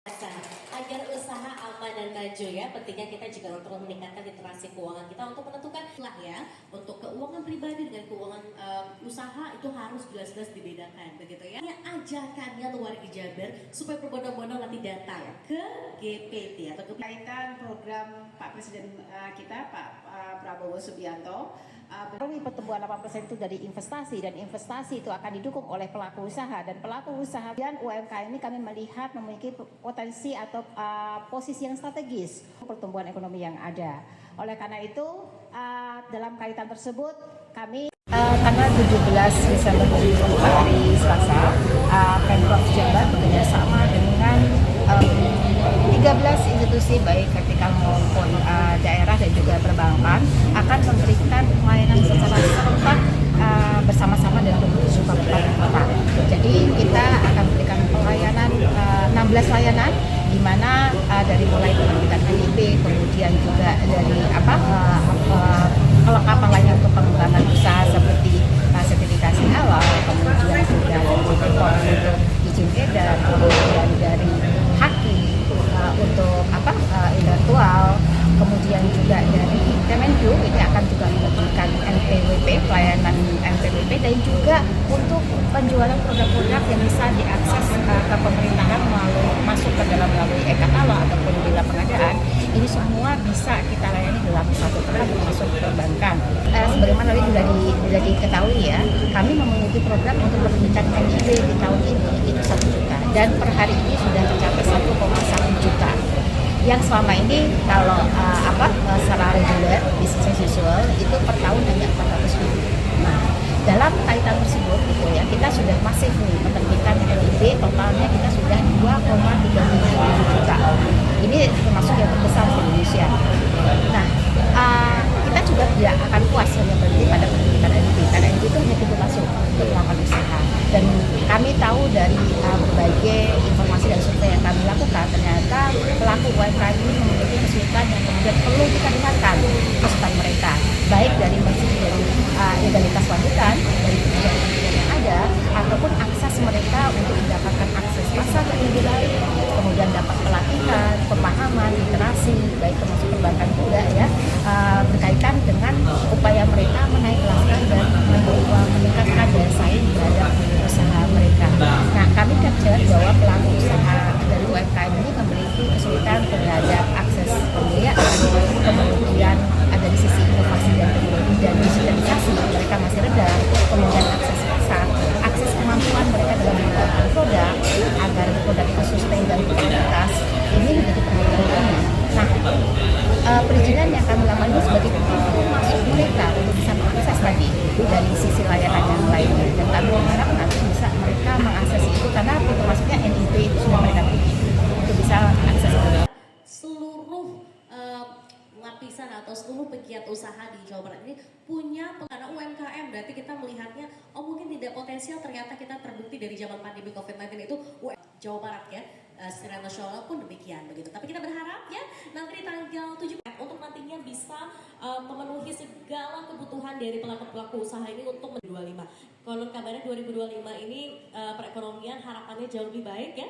Agar usaha aman dan maju ya, pentingnya kita juga untuk meningkatkan literasi keuangan kita untuk menentukan lah ya, untuk keuangan pribadi dengan keuangan usaha itu harus jelas-jelas dibedakan begitu ya. Ajakannya tuh warga Jabar supaya berbondong-bondong nanti data ya ke GPT atau ke Kaitan program Pak Presiden kita Pak Prabowo Subianto, pertumbuhan 8% itu dari investasi, dan investasi itu akan didukung oleh pelaku usaha, dan pelaku usaha dan UMKM ini kami melihat memiliki potensi atau posisi yang strategis pertumbuhan ekonomi yang ada. Oleh karena itu dalam kaitan tersebut kami tanggal 17 Desember 2024 hari Selasa, Pemprov Jabar bekerjasama dengan 13 institusi baik vertikal maupun daerah dan juga perbankan akan memberikan pelayanan secara serentak bersama-sama dengan 27 kabupaten kota. Jadi kita akan memberikan pelayanan 16 layanan, di mana dari mulai penerbitan NIP, kemudian juga dari kelengkapan lainnya untuk pengembangan usaha seperti sertifikasi halal, kemudian juga dari izin edar, kemudian dari haki untuk intelektual, kemudian juga dari Kemenku ini akan juga memberikan NPWP, pelayanan NPWP, dan juga untuk penjualan produk-produk yang bisa diakses ke pemerintahan masuk ke dalam melalui e-katalog ataupun bila pengadaan. Ini semua bisa kita layani dalam satu program termasuk perbankan. Sebagaimana tadi sudah diketahui ya, kami memiliki program untuk penerbitan NIB di tahun ini itu 1 juta, dan per hari ini sudah tercapai 1,1 juta. Yang selama ini kalau secara reguler business as usual itu per tahun hanya 400.000. Nah, dalam kaitan tersebut gitu ya, kita sudah masif nih menerbitkan NIB, totalnya kita sudah 2,37 juta. Ini termasuk yang terbesar di Indonesia. Nah, kita juga tidak akan puas hanya berhenti pada penerbitan NIB, karena NIB itu hanya pintu masuk untuk melakukan usaha. Dan kami tahu dari berbagai informasi dan survei yang kami lakukan, ternyata pelaku UMKM ini memiliki kesulitan yang kemudian perlu kita dengarkan kesulitan mereka, baik dari legalitas lanjutan, dari kebijakan yang ada, ataupun akses mereka untuk mendapatkan akses pasar yang lebih baik, kemudian dapat pelatihan, pemahaman, literasi, baik termasuk perbankan juga ya, berkaitan dengan upaya mereka menaik kelaskan dan meningkatkan daya saing terhadap usaha mereka. Nah, kami capture bahwa pelaku usaha dari UMKM ini memiliki kesulitan terhadap akses pembiayaan, kemudian ada di sisi inovasi dan teknologi dan digitalisasi mereka masih rendah, kemudian akses pasar, akses kemampuan mereka dalam mengembangkan produk agar produk itu sustain dan berkualitas, ini menjadi perhatian kami. Nah, perizinan yang kami lakukan ini sebagai pintu masuk mereka untuk bisa mengakses tadi dari sisi layanan yang lainnya, dan kami berharap nanti bisa mereka mengakses itu karena pintu masuknya NIP itu sudah mereka miliki untuk bisa akses itu. Seluruh lapisan atau seluruh pegiat usaha di Jawa Barat ini punya karena UMKM, berarti kita melihatnya mungkin tidak potensial, ternyata kita terbukti dari zaman pandemi COVID-19 itu Jawa Barat ya, secara nasional pun demikian begitu. Tapi kita berharap ya nanti di tanggal 7 untuk nantinya bisa memenuhi segala kebutuhan dari pelaku-pelaku usaha ini untuk 2025. Konon kabarnya 2025 ini perekonomian harapannya jauh lebih baik ya.